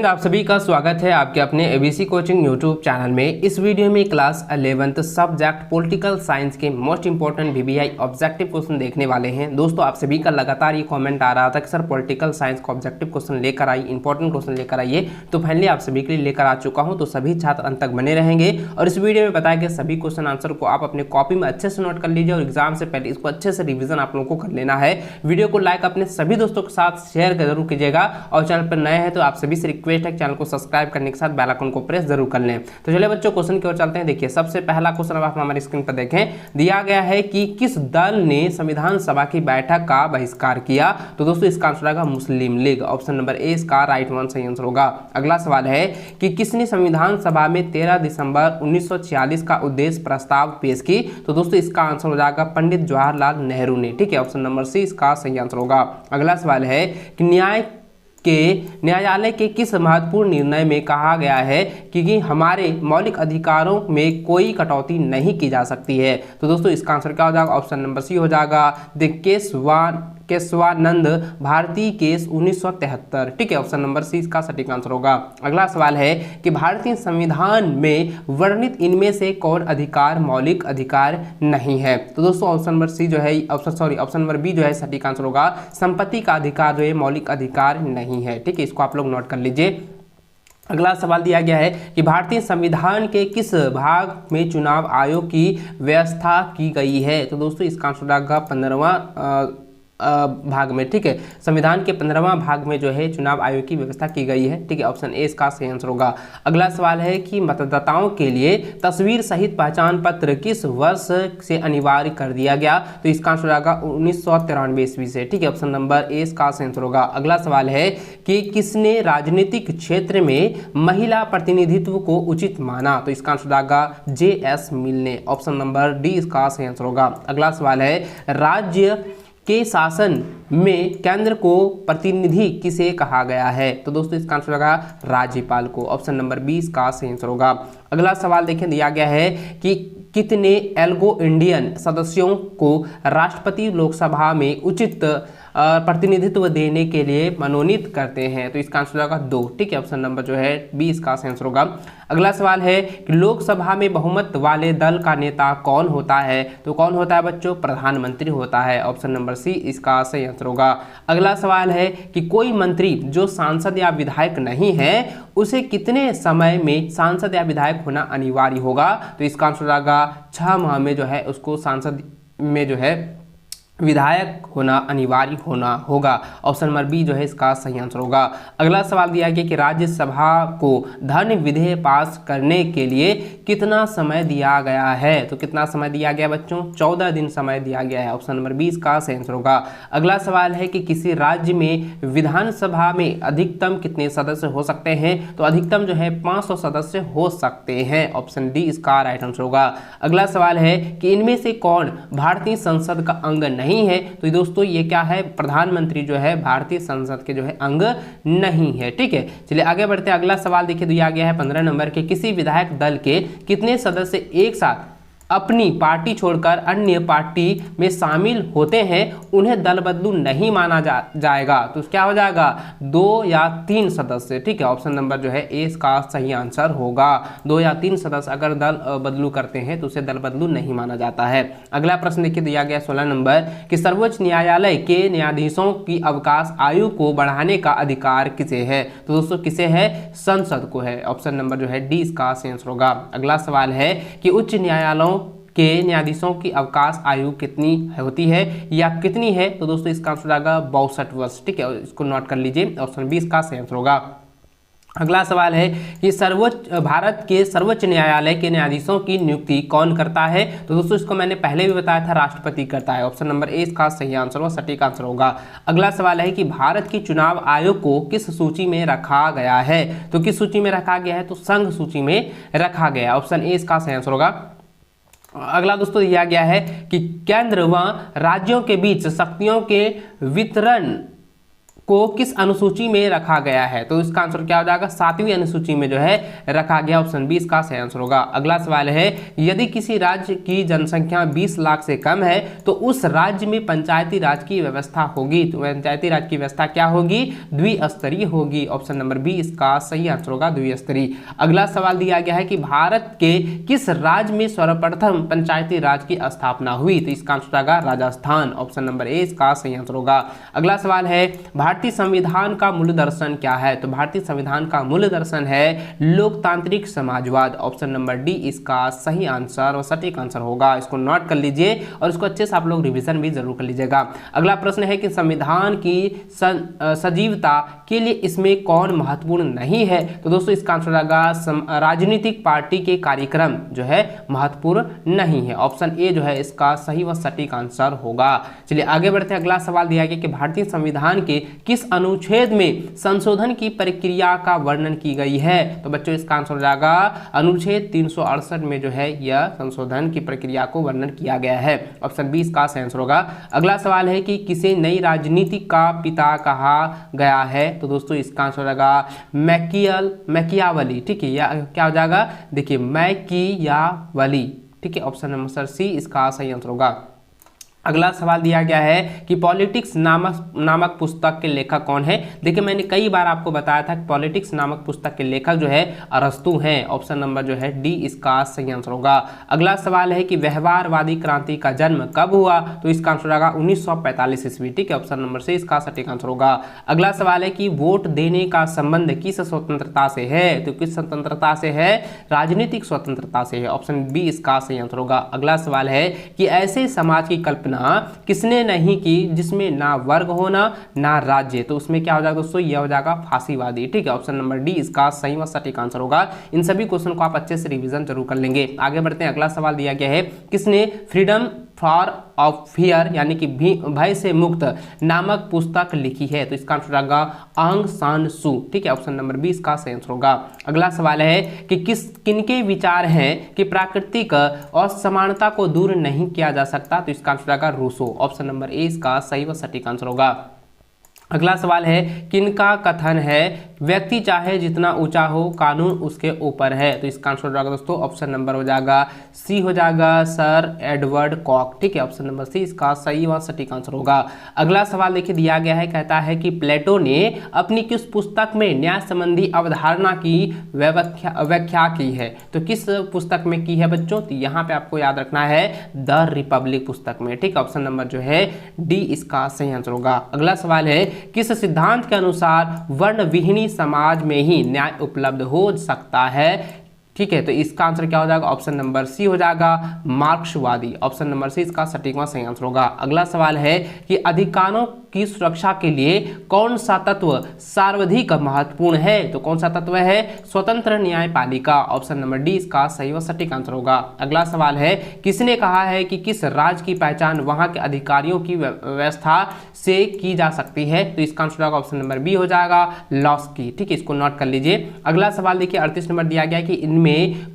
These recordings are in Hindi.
फ्रेंड, आप सभी का स्वागत है आपके अपने एबीसी कोचिंग यूट्यूब चैनल में। इस वीडियो में class 11th subject political science के most important VVI objective question देखने वाले हैं। दोस्तों, आप सभी का लगातार ये कमेंट आ रहा था कि सर पॉलिटिकल साइंस का ऑब्जेक्टिव क्वेश्चन लेकर आइए, इंपॉर्टेंट क्वेश्चन लेकर आइए। तो फाइनली आप सभी के लिए लेकर आ चुका हूँ, तो सभी छात्र अंत तक बने रहेंगे। और इस वीडियो में बताया गया सभी क्वेश्चन आंसर को आप अपने कॉपी में अच्छे से नोट कर लीजिए और एग्जाम से पहले इसको अच्छे से रिविजन आप लोगों को कर लेना है। वीडियो को लाइक अपने सभी दोस्तों के साथ शेयर जरूर कीजिएगा और चैनल पर नए हैं तो आप सभी से रिक्वेस्ट है चैनल को सब्सक्राइब करने के साथ बेल आइकन को प्रेस जरूर कर लें। तो चलिए बच्चों, क्वेश्चन की ओर चलते हैं। देखिए, सबसे पहला क्वेश्चन अब आप हमारी स्क्रीन पर देखें, दिया गया है कि किस दल ने संविधान सभा की बैठक का बहिष्कार किया। तो दोस्तों, इसका आंसर होगा मुस्लिम लीग। ऑप्शन नंबर ए इसका राइट वन सही आंसर होगा। अगला सवाल है कि किसने संविधान सभा में 13 दिसंबर 1946 का उद्देश्य प्रस्ताव पेश की। तो दोस्तों, इसका आंसर हो जाएगा पंडित जवाहरलाल नेहरू ने। ठीक है, ऑप्शन नंबर सी इसका सही आंसर होगा। अगला सवाल है कि न्यायालय के किस महत्वपूर्ण निर्णय में कहा गया है कि हमारे मौलिक अधिकारों में कोई कटौती नहीं की जा सकती है। तो दोस्तों, इसका आंसर क्या हो जाएगा? ऑप्शन नंबर सी हो जाएगा द केशवानंद भारती केस 1973। ठीक है, ऑप्शन नंबर सी इसका सटीक आंसर होगा। अगला सवाल है कि भारतीय संविधान में वर्णित इनमें से कौन अधिकार मौलिक अधिकार नहीं है। तो दोस्तों, ऑप्शन नंबर सी जो है ऑप्शन नंबर बी जो है सटीक आंसर होगा। संपत्ति का अधिकार जो है मौलिक अधिकार नहीं है। ठीक है, इसको आप लोग नोट कर लीजिए। अगला सवाल दिया गया है कि भारतीय संविधान के किस भाग में चुनाव आयोग की व्यवस्था की गई है। तो दोस्तों, इसका आंसर होगा 15वां भाग में। ठीक है, संविधान के 15वां भाग में जो है चुनाव आयोग की व्यवस्था की गई है। ठीक है, ऑप्शन ए इसका सही आंसर होगा। अगला सवाल है कि मतदाताओं के लिए तस्वीर सहित पहचान पत्र किस वर्ष से अनिवार्य कर दिया गया। तो इसका आंसर होगा 1993 ईस्वी से। ठीक है, ऑप्शन नंबर ए इसका सही आंसर होगा। अगला सवाल है कि किसने राजनीतिक क्षेत्र में महिला प्रतिनिधित्व को उचित माना। तो इसका आंसर होगा जे.एस. मिल ने। ऑप्शन नंबर डी इसका सही आंसर होगा। अगला सवाल है राज्य के शासन में केंद्र को प्रतिनिधि किसे कहा गया है। तो दोस्तों, इसका आंसर होगा राज्यपाल को। ऑप्शन नंबर 20 का सही आंसर होगा। अगला सवाल देखिए, दिया गया है कि कितने एंग्लो इंडियन सदस्यों को राष्ट्रपति लोकसभा में उचित प्रतिनिधित्व देने के लिए मनोनीत करते हैं। तो इसका आंसर होगा 2। ठीक है, ऑप्शन नंबर जो है 20 का आंसर होगा। अगला सवाल है कि लोकसभा में बहुमत वाले दल का नेता कौन होता है। तो कौन होता है बच्चों? प्रधानमंत्री होता है। ऑप्शन नंबर सी इसका सही आंसर होगा। अगला सवाल है कि कोई मंत्री जो सांसद या विधायक नहीं है उसे कितने समय में सांसद या विधायक होना अनिवार्य होगा। तो इसका आंसर होगा 6 माह में जो है उसको सांसद में जो है विधायक होना अनिवार्य होगा। ऑप्शन नंबर बी जो है इसका सही आंसर होगा। अगला सवाल दिया गया कि राज्यसभा को धन विधेयक पास करने के लिए कितना समय दिया गया है। तो कितना समय दिया गया बच्चों? 14 दिन समय दिया गया है। ऑप्शन नंबर 20 का सही आंसर होगा। अगला सवाल है कि किसी राज्य में विधानसभा में अधिकतम कितने सदस्य हो सकते हैं। तो अधिकतम जो है 500 सदस्य हो सकते हैं। ऑप्शन डी इसका राइट आंसर होगा। अगला सवाल है कि इनमें से कौन भारतीय संसद का अंग नहीं है। तो दोस्तों, ये क्या है? प्रधानमंत्री जो है भारतीय संसद के जो है अंग नहीं है। ठीक है, चलिए आगे बढ़ते हैं। अगला सवाल देखिए, दिया गया है 15 नंबर के किसी विधायक दल के कितने सदस्य एक साथ अपनी पार्टी छोड़कर अन्य पार्टी में शामिल होते हैं उन्हें दल बदलू नहीं माना जाएगा। तो क्या हो जाएगा? 2 या 3 सदस्य। ठीक है, ऑप्शन नंबर जो है ए इसका सही आंसर होगा। 2 या 3 सदस्य अगर दल बदलू करते हैं तो उसे दल बदलू नहीं माना जाता है। अगला प्रश्न देखिए, दिया गया 16 नंबर कि सर्वोच्च न्यायालय के न्यायाधीशों की अवकाश आयु को बढ़ाने का अधिकार किसे है। तो दोस्तों, किसे है? संसद को है। ऑप्शन नंबर जो है डी इसका सही आंसर होगा। अगला सवाल है कि उच्च न्यायालयों के न्यायाधीशों की अवकाश आयु कितनी होती है या कितनी है। तो दोस्तों, इसका आंसर होगा 62 वर्ष। ठीक है, इसको नोट कर लीजिए। ऑप्शन 20 का सही आंसर होगा। अगला सवाल है कि भारत के सर्वोच्च न्यायालय के न्यायाधीशों की नियुक्ति कौन करता है। तो दोस्तों, इसको मैंने पहले भी बताया था, राष्ट्रपति करता है। ऑप्शन नंबर ए इसका सही आंसर होगा, सटीक आंसर होगा। अगला सवाल है कि भारत की चुनाव आयोग को किस सूची में रखा गया है। तो किस सूची में रखा गया है? तो संघ सूची में रखा गया है। ऑप्शन ए इसका सही आंसर होगा। अगला दोस्तों दिया गया है कि केंद्र व राज्यों के बीच शक्तियों के वितरण को किस अनुसूची में रखा गया है? तो इसका आंसर क्या हो जाएगा? 7वीं अनुसूची में जो है रखा गया। ऑप्शन बी इसका सही आंसर होगा। अगला सवाल है, यदि किसी राज्य की जनसंख्या 20 लाख से कम है तो उस राज्य में पंचायती राज की व्यवस्था होगी। तो पंचायती राज की व्यवस्था क्या होगी? द्विस्तरीय होगी। ऑप्शन नंबर बी इसका सही आंसर होगा, द्विस्तरीय। अगला सवाल दिया गया है कि भारत के किस राज्य में सर्वप्रथम पंचायती राज की स्थापना हुई? तो इसका आंसर होगा राजस्थान। ऑप्शन नंबर ए इसका सही आंसर होगा। अगला सवाल है, भारतीय संविधान का मूल दर्शन क्या है? तो भारतीय संविधान का मूल दर्शन है लोकतांत्रिक समाजवाद। ऑप्शन नंबर डी इसका सही आंसर और सटीक आंसर होगा। इसको नोट कर लीजिए और इसको अच्छे से आप लोग रिवीजन भी जरूर कर लीजिएगा। अगला प्रश्न है कि संविधान की सजीवता के लिए इसमें कौन महत्वपूर्ण नहीं है? तो दोस्तों इसका आंसर होगा राजनीतिक पार्टी के कार्यक्रम जो है महत्वपूर्ण नहीं है। ऑप्शन ए जो है इसका सही व सटीक आंसर होगा। चलिए आगे बढ़ते हैं। अगला सवाल दिया गया कि भारतीय संविधान के किस अनुच्छेद में संशोधन की प्रक्रिया का वर्णन की गई है? तो बच्चों इसका आंसर हो जाएगा अनुच्छेद 368 में जो है यह संशोधन की प्रक्रिया को वर्णन किया गया है। ऑप्शन बी इसका सही आंसर होगा। अगला सवाल है कि किसे नई राजनीति का पिता कहा गया है? तो दोस्तों इसका आंसर होगा मैकियावली। ठीक है, या क्या हो जाएगा? देखिए मैकियावली। ठीक है, ऑप्शन नंबर सी इसका सही आंसर होगा। अगला सवाल दिया गया है कि पॉलिटिक्स नामक पुस्तक के लेखक कौन है? देखिए मैंने कई बार आपको बताया था कि पॉलिटिक्स नामक पुस्तक के लेखक जो है अरस्तु हैं। ऑप्शन नंबर जो है डी इसका सही आंसर होगा। अगला सवाल है कि व्यवहारवादी क्रांति का जन्म कब हुआ? तो इसका आंसर होगा 1945 ईस्वी। ठीक है, ऑप्शन नंबर से इसका सटीक आंसर होगा। अगला सवाल है कि वोट देने का संबंध किस स्वतंत्रता से है? तो किस स्वतंत्रता से है? राजनीतिक स्वतंत्रता से है। ऑप्शन बी इसका सही आंसर होगा। अगला सवाल है कि ऐसे समाज की कल्पना किसने नहीं की जिसमें ना वर्ग होना ना राज्य? तो उसमें क्या हो जाएगा दोस्तों? यह हो जाएगा फांसीवादी। ठीक है, ऑप्शन नंबर डी इसका सही व सटीक आंसर होगा। इन सभी क्वेश्चन को आप अच्छे से रिवीजन जरूर कर लेंगे। आगे बढ़ते हैं। अगला सवाल दिया गया है, किसने फ्रीडम फॉर ऑफ फियर यानी कि भय से मुक्त नामक पुस्तक लिखी है? तो इसका आंसर होगा आंग सान सू। ठीक है, ऑप्शन नंबर बी इसका सही आंसर होगा। अगला सवाल है कि किनके विचार हैं कि प्राकृतिक असमानता को दूर नहीं किया जा सकता? तो इसका आंसर होगा रूसो। ऑप्शन नंबर ए इसका सही व सटीक आंसर होगा। अगला सवाल है, किनका कथन है व्यक्ति चाहे जितना ऊंचा हो कानून उसके ऊपर है? तो इसका आंसर हो जाएगा दोस्तों ऑप्शन नंबर हो जाएगा सी हो जाएगा सर एडवर्ड कॉक। ठीक है, ऑप्शन नंबर सी इसका सही व सटीक आंसर होगा। अगला सवाल देखिए दिया गया है, कहता है कि प्लेटो ने अपनी किस पुस्तक में न्याय संबंधी अवधारणा की व्याख्या की है? तो किस पुस्तक में की है बच्चों? तो यहाँ पे आपको याद रखना है द रिपब्लिक पुस्तक में। ठीक है, ऑप्शन नंबर जो है डी इसका सही आंसर होगा। अगला सवाल है, किस सिद्धांत के अनुसार वर्ण विहीनी समाज में ही न्याय उपलब्ध हो सकता है? ठीक है, तो इसका आंसर क्या हो जाएगा? ऑप्शन नंबर सी हो जाएगा मार्क्सवादी। ऑप्शन नंबर सी इसका सटीक व सही आंसर होगा। अगला सवाल है कि अधिकारों की सुरक्षा के लिए कौन सा तत्व सर्वाधिक महत्वपूर्ण है? तो कौन सा तत्व है? स्वतंत्र न्यायपालिका। ऑप्शन नंबर डी इसका सही व सटीक आंसर होगा। अगला सवाल है, किसने कहा है कि किस राज्य की पहचान वहां के अधिकारियों की व्यवस्था से की जा सकती है? तो इसका आंसर होगा ऑप्शन नंबर बी हो जाएगा लॉस्की। ठीक है, इसको नोट कर लीजिए। अगला सवाल देखिए 38 नंबर दिया गया कि इनमें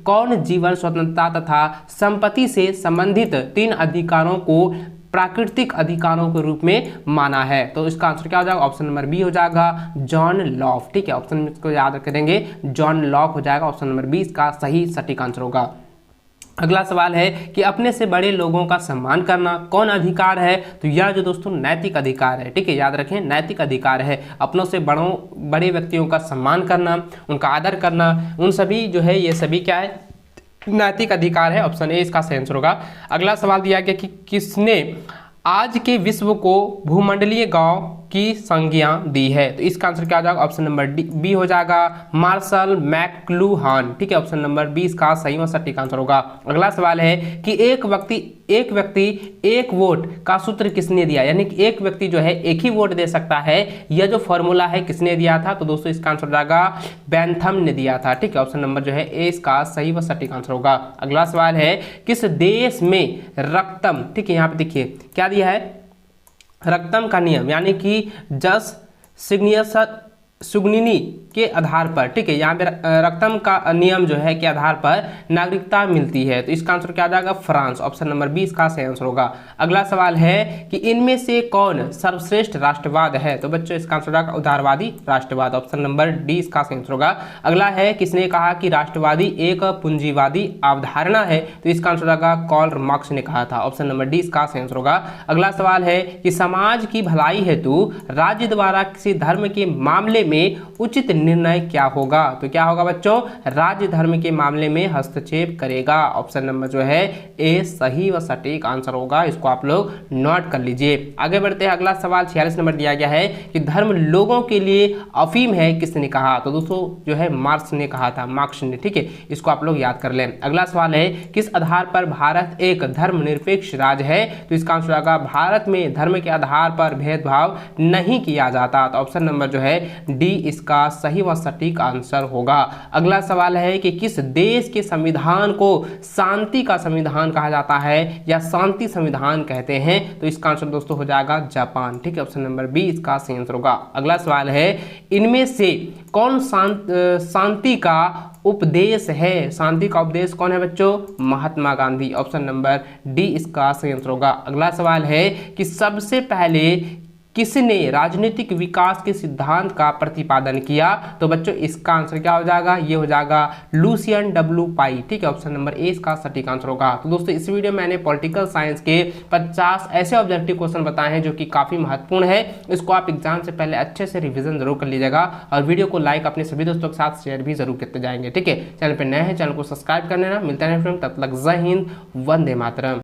कौन जीवन स्वतंत्रता तथा संपत्ति से संबंधित 3 अधिकारों को प्राकृतिक अधिकारों के रूप में माना है? तो इसका आंसर क्या हो जाएगा? ऑप्शन नंबर बी हो जाएगा जॉन लॉक। ठीक है, ऑप्शन को याद करेंगे जॉन लॉक हो जाएगा। ऑप्शन नंबर बी इसका सही सटीक आंसर होगा। अगला सवाल है कि अपने से बड़े लोगों का सम्मान करना कौन अधिकार है? तो यह जो दोस्तों नैतिक अधिकार है। ठीक है, याद रखें नैतिक अधिकार है। अपनों से बड़े व्यक्तियों का सम्मान करना, उनका आदर करना, उन सभी जो है ये सभी क्या है? नैतिक अधिकार है। ऑप्शन ए इसका सही आंसर होगा। अगला सवाल दिया गया कि किसने आज के विश्व को भूमंडलीय गांव की संज्ञा दी है? तो इसका आंसर क्या हो जाएगा? ऑप्शन नंबर बी हो जाएगा मार्शल मैक्लूहान। ठीक है, ऑप्शन नंबर बी इसका सही व सटीक आंसर होगा। अगला सवाल है कि एक व्यक्ति एक वोट का सूत्र किसने दिया? यानी कि एक व्यक्ति जो है एक ही वोट दे सकता है, यह जो फॉर्मूला है किसने दिया था? तो दोस्तों इसका आंसर हो जाएगा बेंथम ने दिया था। ठीक है, ऑप्शन नंबर जो है ए इसका सही व सटीक आंसर होगा। अगला सवाल है, किस देश में रक्तम, ठीक है यहाँ पे देखिए क्या दिया है, रक्तम का नियम यानी कि जस सिग्नियस सुगनिनी के आधार पर, ठीक है, यहाँ पे रक्तम का नियम जो है के आधार पर नागरिकता मिलती है। तो इसका आंसर क्या आ जाएगा? फ्रांस। ऑप्शन नंबर 20 का सही आंसर होगा। अगला सवाल है कि इनमें से कौन सर्वश्रेष्ठ राष्ट्रवाद है? तो बच्चों इसका आंसर होगा उदारवादी राष्ट्रवाद। ऑप्शन नंबर डी इसका सही आंसर होगा। अगला है किसने कहा कि राष्ट्रवादी एक पूंजीवादी अवधारणा है? तो इसका आंसर होगा कार्ल मार्क्स ने कहा था। ऑप्शन नंबर डी इसका सही आंसर होगा। अगला सवाल है कि समाज की भलाई हेतु राज्य द्वारा किसी धर्म के मामले में उचित निर्णय क्या होगा? तो क्या होगा बच्चों? राज्य धर्म के मामले में हस्तक्षेप करेगा। ऑप्शन नंबर जो है ए सही व सटीक आंसर होगा। इसको आप लोग नोट कर लीजिए। आगे बढ़ते हैं। अगला सवाल 46 नंबर दिया गया है कि धर्म लोगों के लिए अफीम है, किसने कहा? तो दोस्तों जो है मार्क्स ने कहा था, मार्क्स ने, ठीक है, इसको आप लोग याद कर लें। अगला सवाल है किस आधार पर भारत एक धर्मनिरपेक्ष राज्य है? तो इसका आंसर होगा भारत में धर्म के आधार पर भेदभाव नहीं किया जाता। तो ऑप्शन नंबर जो है डी इसका सही व सटीक आंसर होगा। अगला सवाल है कि किस देश के संविधान को शांति का संविधान कहा जाता है या शांति संविधान कहते हैं? तो इसका आंसर दोस्तों हो जाएगा जापान, ठीक है, ऑप्शन नंबर बी इसका सही आंसर होगा। अगला सवाल है इनमें से कौन शांति का उपदेश है? शांति का उपदेश कौन है बच्चों? Mahatma Gandhi. Option number D इसका सही आंसर होगा। अगला सवाल है कि सबसे पहले किसने राजनीतिक विकास के सिद्धांत का प्रतिपादन किया? तो बच्चों इसका आंसर क्या हो जाएगा? ये हो जाएगा लुसियन डब्ल्यू पाई, ठीक है, ऑप्शन नंबर ए इसका सटीक आंसर होगा। तो दोस्तों इस वीडियो में मैंने पॉलिटिकल साइंस के 50 ऐसे ऑब्जेक्टिव क्वेश्चन बताए हैं जो कि काफी महत्वपूर्ण है। इसको आप एग्जाम से पहले अच्छे से रिविजन जरूर कर लीजिएगा और वीडियो को लाइक अपने सभी दोस्तों के साथ शेयर भी जरूर करते जाएंगे, ठीक है। चैनल पर नए हैं, चैनल को सब्सक्राइब कर लेना। मिलते हैं फ्रेंड, तब तक जय हिंद, वंदे मातरम।